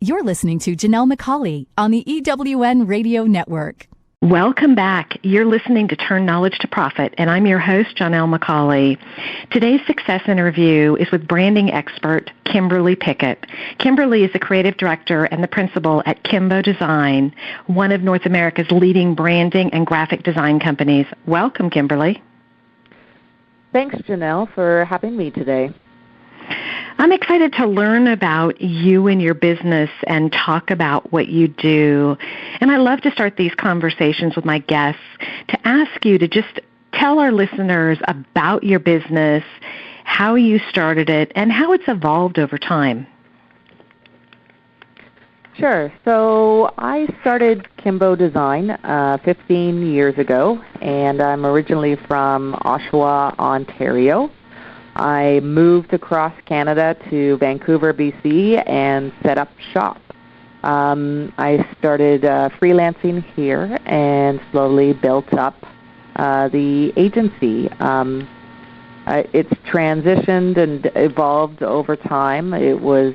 You're listening to Johnell McCauley on the EWN Radio Network. Welcome back. You're listening to Turn Knowledge to Profit, and I'm your host, Johnell McCauley. Today's success interview is with branding expert Kimberly Pickett. Kimberly is the creative director and the principal at Kimbo Design, one of North America's leading branding and graphic design companies. Welcome, Kimberly. Thanks, Johnell, for having me today. I'm excited to learn about you and your business and talk about what you do. And I love to start these conversations with my guests to ask you to just tell our listeners about your business, how you started it, and how it's evolved over time. Sure. So I started Kimbo Design 15 years ago, and I'm originally from Oshawa, Ontario. I moved across Canada to Vancouver, BC, and set up shop. I started freelancing here and slowly built up the agency. It's transitioned and evolved over time. It was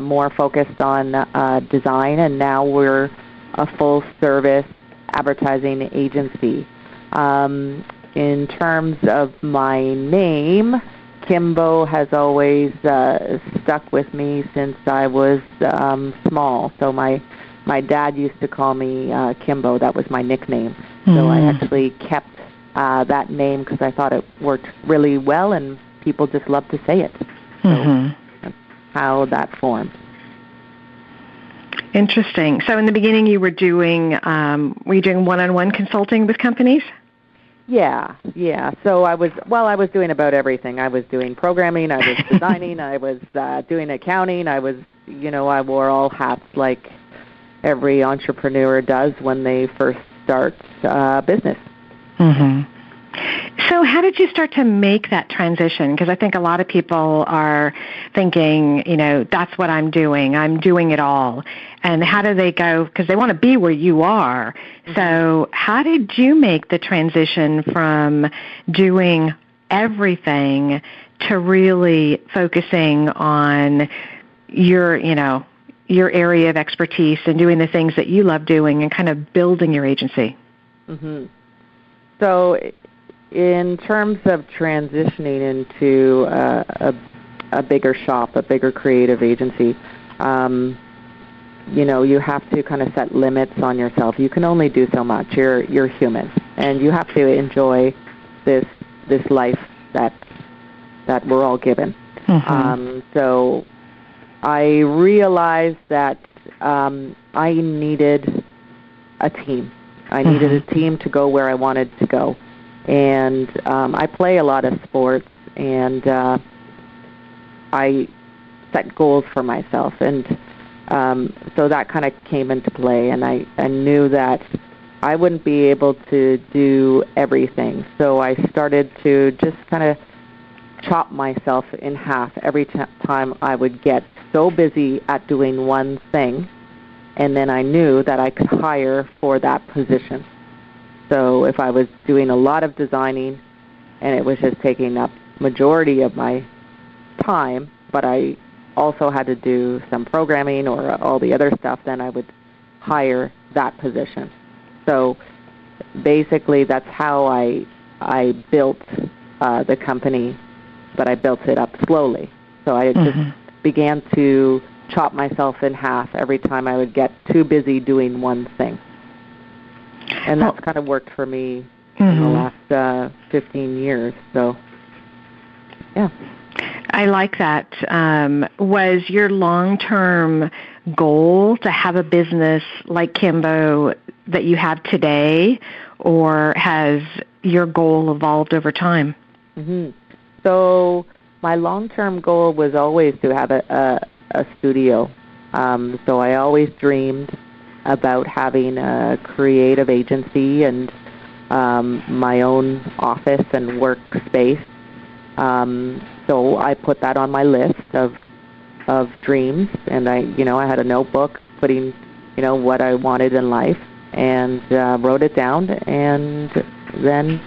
more focused on design, and now we're a full-service advertising agency. In terms of my name, Kimbo has always stuck with me since I was small. So my dad used to call me Kimbo. That was my nickname. So I actually kept that name because I thought it worked really well, and people just love to say it. So that's how that formed. Interesting. So in the beginning, you were doing one-on-one consulting with companies? Yeah. So I was doing about everything. I was doing programming, I was designing, I was doing accounting, I wore all hats like every entrepreneur does when they first start business. So how did you start to make that transition? Because I think a lot of people are thinking, that's what I'm doing it all. And how do they go? Because they want to be where you are. So how did you make the transition from doing everything to really focusing on your area of expertise and doing the things that you love doing and kind of building your agency? So in terms of transitioning into a bigger shop, a bigger creative agency, you have to kind of set limits on yourself. You can only do so much. You're human, and you have to enjoy this life that we're all given. So I realized that I needed a team. I needed a team to go where I wanted to go. And I play a lot of sports, and I set goals for myself. And so that kind of came into play, and I knew that I wouldn't be able to do everything. So I started to just kind of chop myself in half every time I would get so busy at doing one thing, and then I knew that I could hire for that position. So if I was doing a lot of designing and it was just taking up majority of my time, but I also had to do some programming or all the other stuff, then I would hire that position. So basically that's how I built the company, but I built it up slowly. So I just began to chop myself in half every time I would get too busy doing one thing. And that's kind of worked for me in the last 15 years. So, yeah. I like that. Was your long-term goal to have a business like Kimbo that you have today, or has your goal evolved over time? So my long-term goal was always to have a studio. So I always dreamed about having a creative agency and my own office and workspace. So I put that on my list of dreams, and I had a notebook putting, what I wanted in life, and wrote it down, and then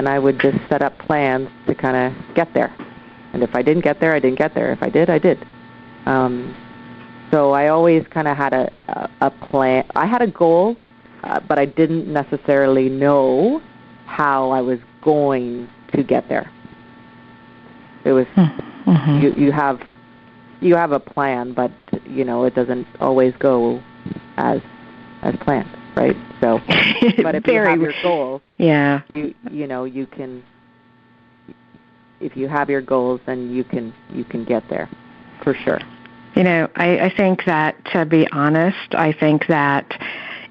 I would just set up plans to kind of get there. And if I didn't get there, I didn't get there. If I did, I did. So I always kind of had a plan. I had a goal, but I didn't necessarily know how I was going to get there. It was you have a plan, but it doesn't always go as planned, right? So, but if you have your goals, you can. If you have your goals, then you can get there, for sure. I think that, to be honest, I think that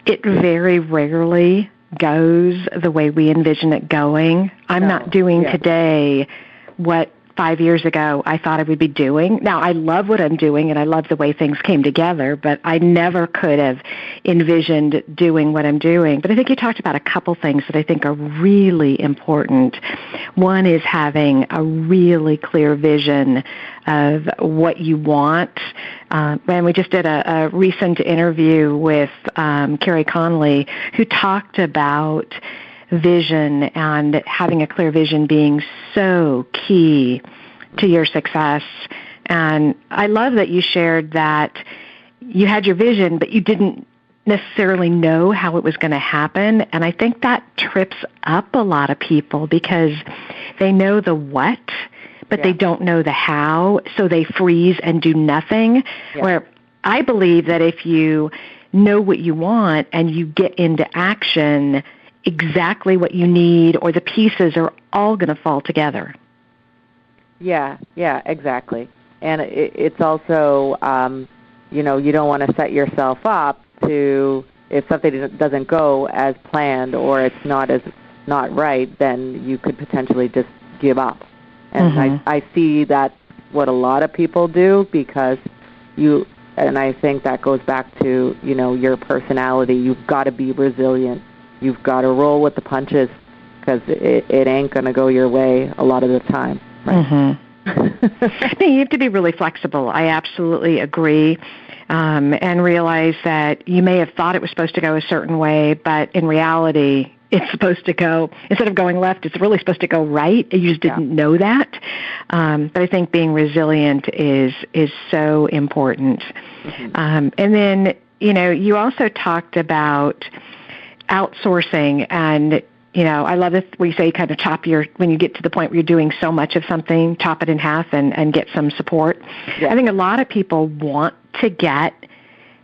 it very rarely goes the way we envision it going. I'm not doing today what 5 years ago I thought I would be doing. Now, I love what I'm doing, and I love the way things came together, but I never could have envisioned doing what I'm doing. But I think you talked about a couple things that I think are really important. One is having a really clear vision of what you want. And we just did a recent interview with Carrie Connolly, who talked about vision and having a clear vision being so key to your success. And I love that you shared that you had your vision, but you didn't necessarily know how it was going to happen. And I think that trips up a lot of people because they know the what, but they don't know the how, so they freeze and do nothing. Where I believe that if you know what you want and you get into action, exactly what you need or the pieces are all going to fall together. Yeah, exactly. And it's also, you don't want to set yourself up to, if something doesn't go as planned or it's not right, then you could potentially just give up. And I see that what a lot of people do because and I think that goes back to, your personality. You've got to be resilient. You've got to roll with the punches because it ain't going to go your way a lot of the time. Right? No, you have to be really flexible. I absolutely agree. And realize that you may have thought it was supposed to go a certain way, but in reality, it's supposed to go, instead of going left, it's really supposed to go right. You just didn't know that. But I think being resilient is so important. And then, you also talked about outsourcing, and I love it when you say kind of when you get to the point where you're doing so much of something, chop it in half and get some support. I think a lot of people want to get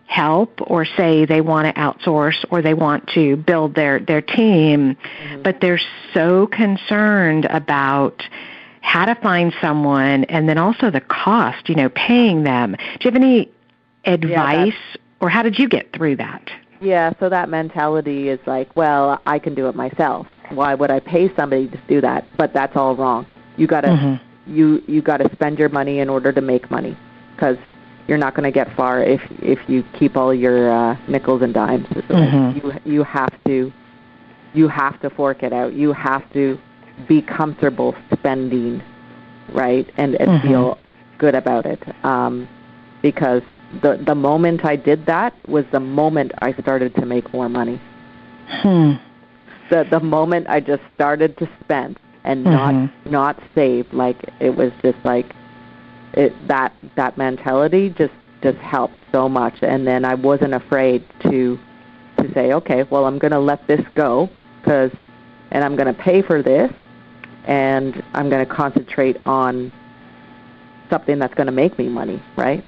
help or say they want to outsource or they want to build their team, but they're so concerned about how to find someone and then also the cost, paying them. Do you have any advice or how did you get through that? Yeah, so that mentality is like, well, I can do it myself. Why would I pay somebody to do that? But that's all wrong. You gotta you gotta spend your money in order to make money, because you're not going to get far if you keep all your nickels and dimes. You have to fork it out. You have to be comfortable spending, right, and feel good about it. Because the moment I did that was the moment I started to make more money. The moment I just started to spend and not save, like it was just like that mentality just helped so much. And then I wasn't afraid to say, okay, well, I'm going to let this go and I'm going to pay for this, and I'm going to concentrate on something that's going to make me money, right?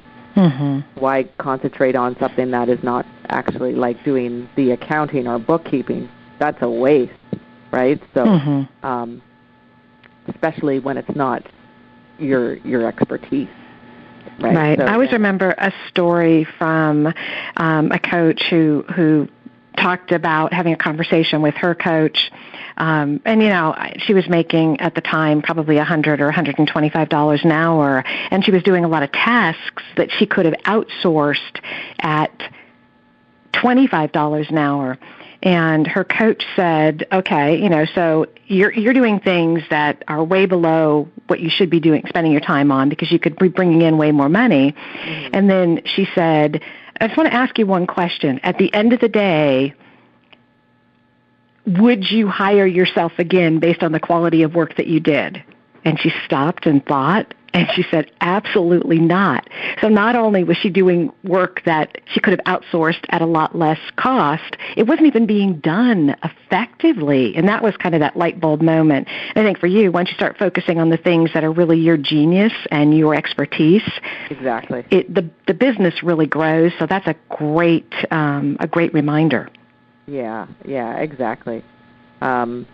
Why concentrate on something that is not actually like doing the accounting or bookkeeping? That's a waste, right? So, especially when it's not your expertise, right? Right. So, I always remember a story from a coach who talked about having a conversation with her coach. And, she was making at the time probably $100 or $125 an hour, and she was doing a lot of tasks that she could have outsourced at $25 an hour. And her coach said, okay, so you're doing things that are way below what you should be doing, spending your time on, because you could be bringing in way more money. And then she said, I just want to ask you one question. At the end of the day, would you hire yourself again based on the quality of work that you did? And she stopped and thought, And she said, absolutely not. So not only was she doing work that she could have outsourced at a lot less cost, it wasn't even being done effectively. And that was kind of that light bulb moment. And I think for you, once you start focusing on the things that are really your genius and your expertise, exactly, the business really grows. So that's a great reminder. Yeah, exactly. And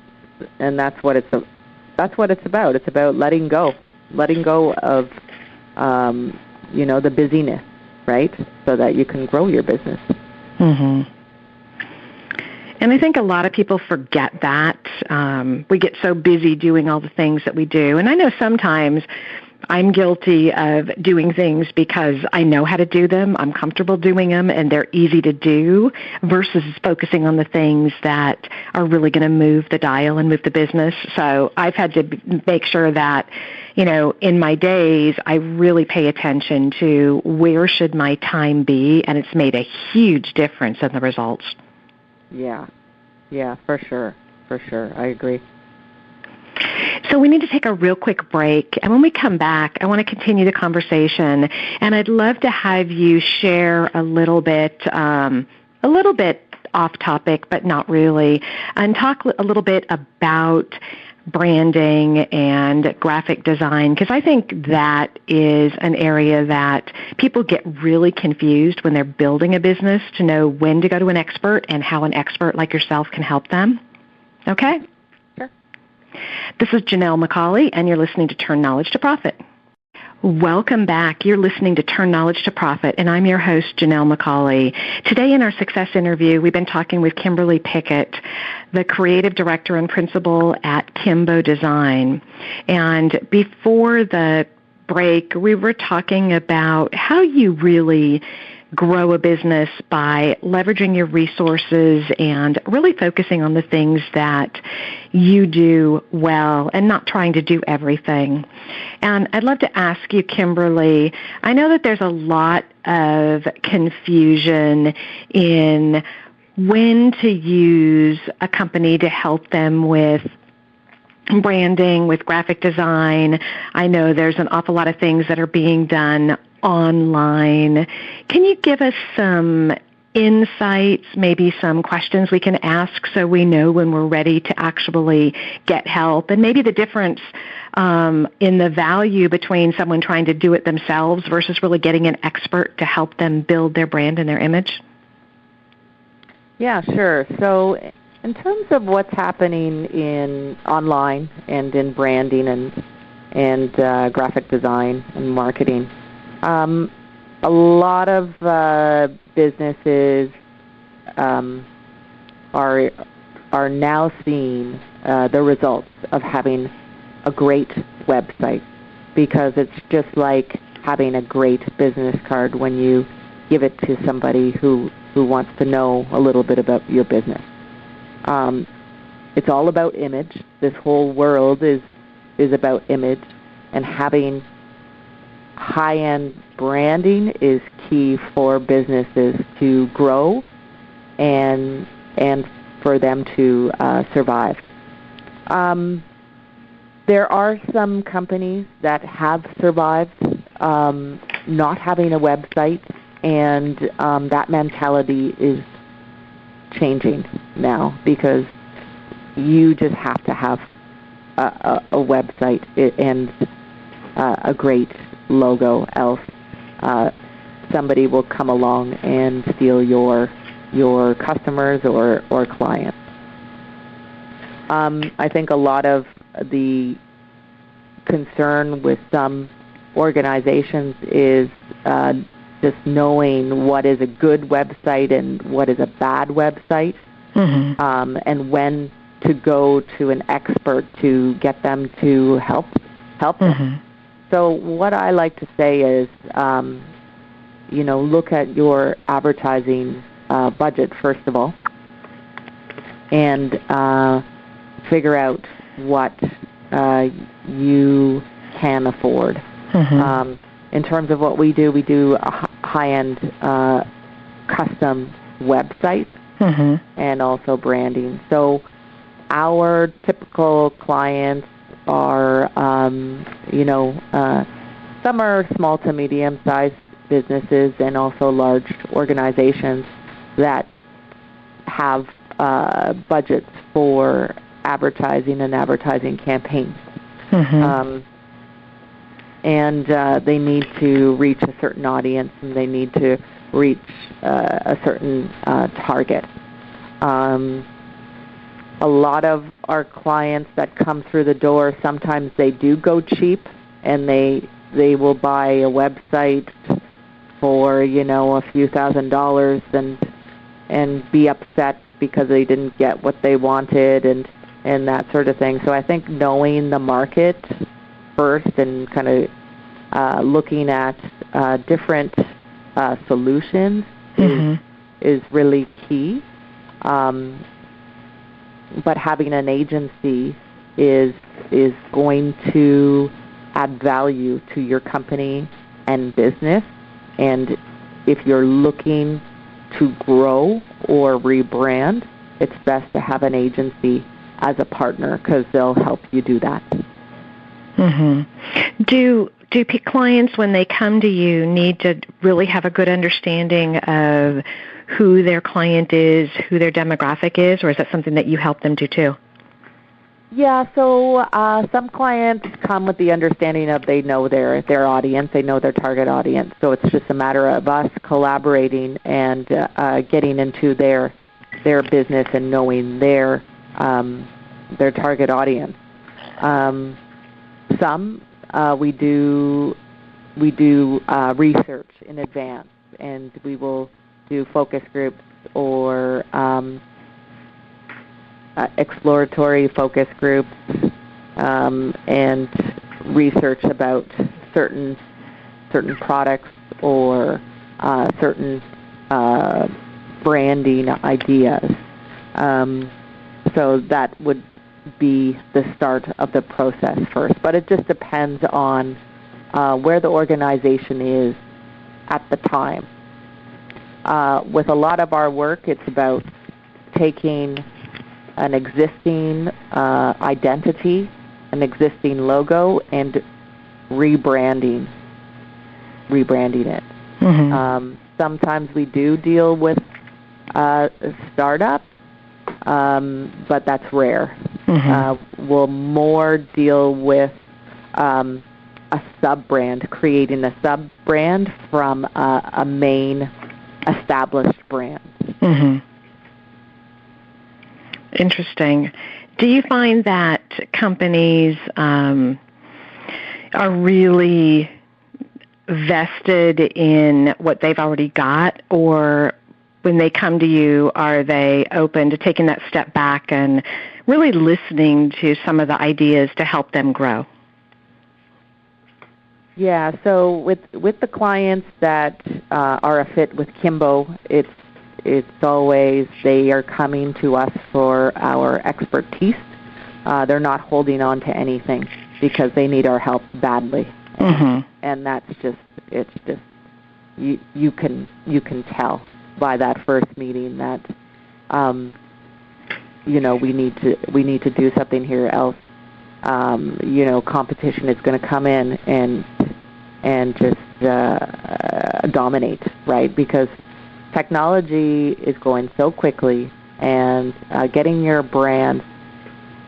that's what it's about. It's about letting go of, the busyness, right? So that you can grow your business. Mm-hmm. And I think a lot of people forget that. We get so busy doing all the things that we do. And I know sometimes I'm guilty of doing things because I know how to do them, I'm comfortable doing them, and they're easy to do, versus focusing on the things that are really going to move the dial and move the business. So I've had to make sure that, in my days, I really pay attention to where should my time be, and it's made a huge difference in the results. Yeah, for sure. I agree. So we need to take a real quick break, and when we come back, I want to continue the conversation, and I'd love to have you share a little bit off topic, but not really, and talk a little bit about branding and graphic design, because I think that is an area that people get really confused when they're building a business, to know when to go to an expert and how an expert like yourself can help them. Okay? Sure. This is Johnell McCauley, and you're listening to Turn Knowledge to Profit. Welcome back. You're listening to Turn Knowledge to Profit, and I'm your host, Johnell McCauley. Today in our success interview, we've been talking with Kimberly Pickett, the creative director and principal at Kimbo Design. And before the break, we were talking about how you really grow a business by leveraging your resources and really focusing on the things that you do well and not trying to do everything. And I'd love to ask you, Kimberly, I know that there's a lot of confusion in when to use a company to help them with branding, with graphic design. I know there's an awful lot of things that are being done online. Can you give us some insights, maybe some questions we can ask so we know when we're ready to actually get help, and maybe the difference in the value between someone trying to do it themselves versus really getting an expert to help them build their brand and their image? Yeah, sure. So in terms of what's happening in online and in branding and graphic design and marketing, a lot of businesses are now seeing the results of having a great website, because it's just like having a great business card when you give it to somebody who wants to know a little bit about your business. It's all about image. This whole world is about image, and having high-end branding is key for businesses to grow and for them to survive. There are some companies that have survived not having a website, and that mentality is changing now, because you just have to have a website and a great logo, else somebody will come along and steal your customers or clients. I think a lot of the concern with some organizations is just knowing what is a good website and what is a bad website, and when to go to an expert to get them to help them. So what I like to say is, look at your advertising budget first of all, and figure out what you can afford. In terms of what we do a high-end custom website and also branding. So our typical clients are, some are small to medium-sized businesses and also large organizations that have budgets for advertising and advertising campaigns. And they need to reach a certain audience, and they need to reach a certain target. A lot of our clients that come through the door, sometimes they do go cheap, and they will buy a website for, a few $1,000s and be upset because they didn't get what they wanted and that sort of thing. So I think knowing the market first and kind of looking at different solutions is really key. But having an agency is going to add value to your company and business. And if you're looking to grow or rebrand, it's best to have an agency as a partner because they'll help you do that. Do clients, when they come to you, need to really have a good understanding of who their client is, who their demographic is, or is that something that you help them do too? Yeah, so some clients come with the understanding of they know their audience, they know their target audience. So it's just a matter of us collaborating and getting into their business and knowing their target audience. Some we do research in advance, and we will do focus groups or exploratory focus groups and research about certain products or certain branding ideas. So that would be the start of the process first. But it just depends on where the organization is at the time. With a lot of our work, it's about taking an existing identity, an existing logo, and rebranding it. Sometimes we do deal with startups, but that's rare. We'll more deal with a sub-brand, creating a sub-brand from a main established brand. Interesting. Do you find that companies are really vested in what they've already got, or when they come to you, are they open to taking that step back and really listening to some of the ideas to help them grow? Yeah, so with the clients that are a fit with Kimbo, it's always they are coming to us for our expertise. They're not holding on to anything because they need our help badly. And that's just you can tell by that first meeting that we need to do something here, else competition is going to come in and just dominate, right? Because technology is going so quickly, and getting your brand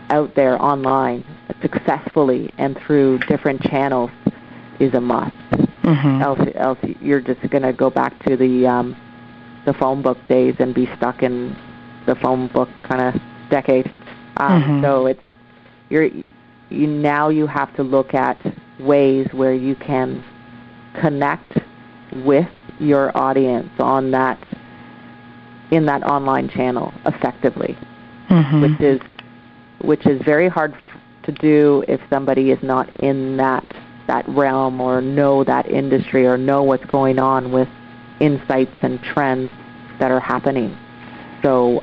out there online successfully and through different channels is a must. Else you're just going to go back to the phone book days and be stuck in the phone book kind of decade. So it's now you have to look at ways where you can connect with your audience in that online channel effectively, which is very hard to do if somebody is not in that realm or know that industry or know what's going on with insights and trends that are happening. So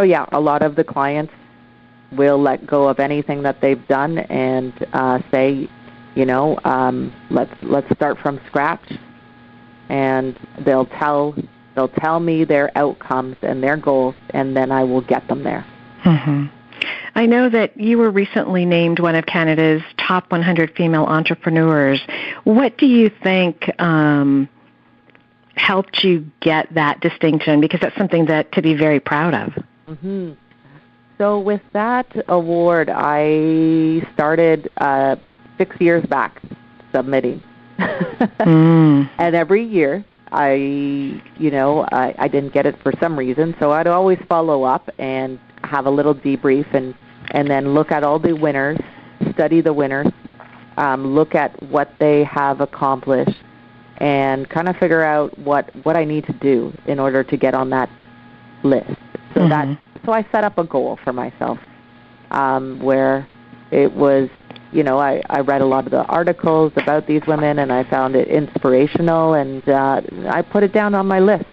yeah, a lot of the clients will let go of anything that they've done and say, let's start from scratch, and they'll tell me their outcomes and their goals, and then I will get them there. I know that you were recently named one of Canada's top 100 female entrepreneurs. What do you think helped you get that distinction? Because that's something to be very proud of. Mm-hmm. So with that award, I started 6 years back submitting. And every year, I didn't get it for some reason, so I'd always follow up and have a little debrief and then look at all the winners, study the winners, look at what they have accomplished, and kind of figure out what I need to do in order to get on that list. So so I set up a goal for myself where it was, I read a lot of the articles about these women, and I found it inspirational, and I put it down on my list.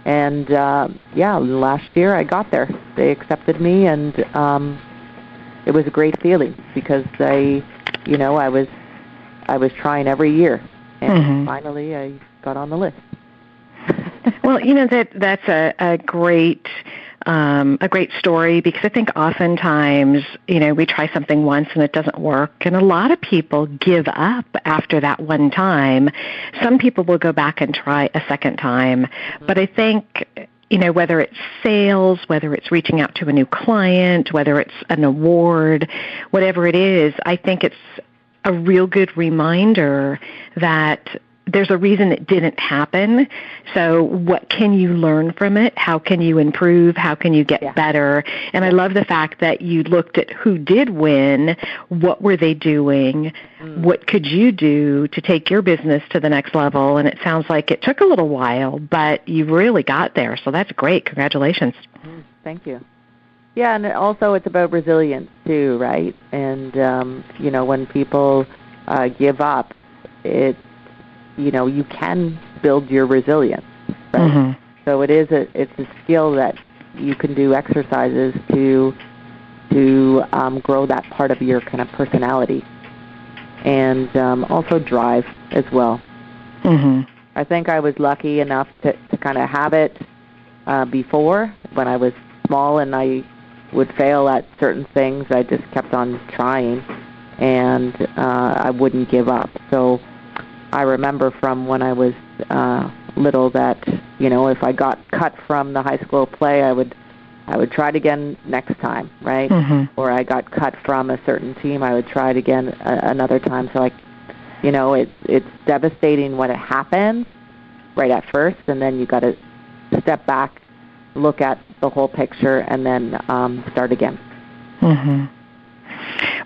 And, last year I got there. They accepted me, and it was a great feeling because I was trying every year, and finally I got on the list. Well, that's a great story, because I think oftentimes, we try something once and it doesn't work, and a lot of people give up after that one time. Some people will go back and try a second time, but I think, whether it's sales, whether it's reaching out to a new client, whether it's an award, whatever it is, I think it's a real good reminder that there's a reason it didn't happen. So what can you learn from it? How can you improve? How can you get better? And I love the fact that you looked at who did win, what were they doing, what could you do to take your business to the next level? And it sounds like it took a little while, but you really got there. So that's great. Congratulations. Thank you. Yeah, and also it's about resilience too, right? And, when people give up, you can build your resilience, right? So it's a skill that you can do exercises to grow that part of your kind of personality, and also drive as well. I think I was lucky enough to kind of have it before. When I was small and I would fail at certain things, I just kept on trying, and I wouldn't give up. So I remember from when I was little that, if I got cut from the high school play, I would try it again next time, right? Or I got cut from a certain team, I would try it again another time. So, it's devastating when it happens right at first, and then you got to step back, look at the whole picture, and then start again.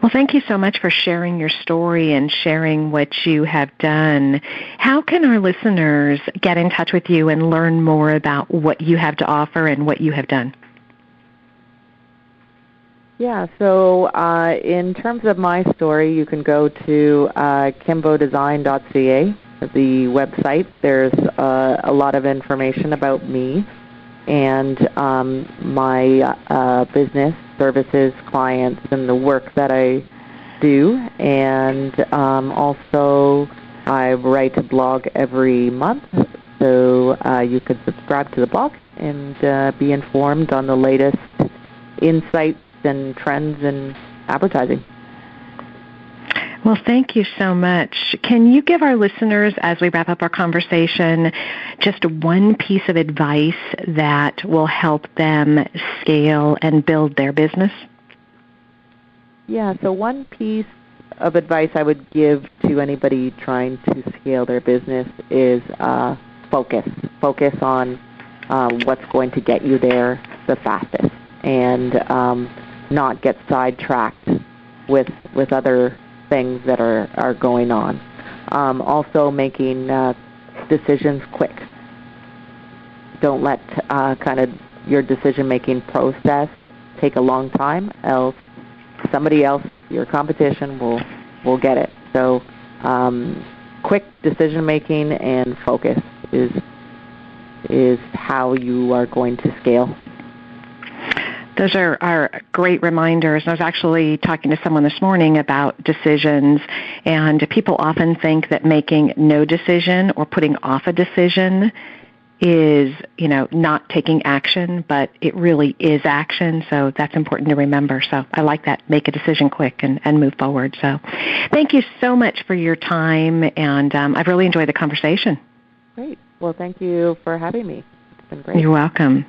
Well, thank you so much for sharing your story and sharing what you have done. How can our listeners get in touch with you and learn more about what you have to offer and what you have done? Yeah, so in terms of my story, you can go to kimbodesign.ca, the website. There's a lot of information about me and my business, services, clients, and the work that I do. And also I write a blog every month, so you can subscribe to the blog and be informed on the latest insights and trends in advertising. Well, thank you so much. Can you give our listeners, as we wrap up our conversation, just one piece of advice that will help them scale and build their business? Yeah, so one piece of advice I would give to anybody trying to scale their business is focus. Focus on what's going to get you there the fastest, and not get sidetracked with other things that are going on. Also making decisions quick. Don't let kind of your decision-making process take a long time, else somebody else, your competition, will get it. So quick decision-making and focus is how you are going to scale. Those are great reminders. I was actually talking to someone this morning about decisions, and people often think that making no decision or putting off a decision is, not taking action, but it really is action. So that's important to remember. So I like that. Make a decision quick and move forward. So thank you so much for your time, and I've really enjoyed the conversation. Great. Well, thank you for having me. It's been great. You're welcome.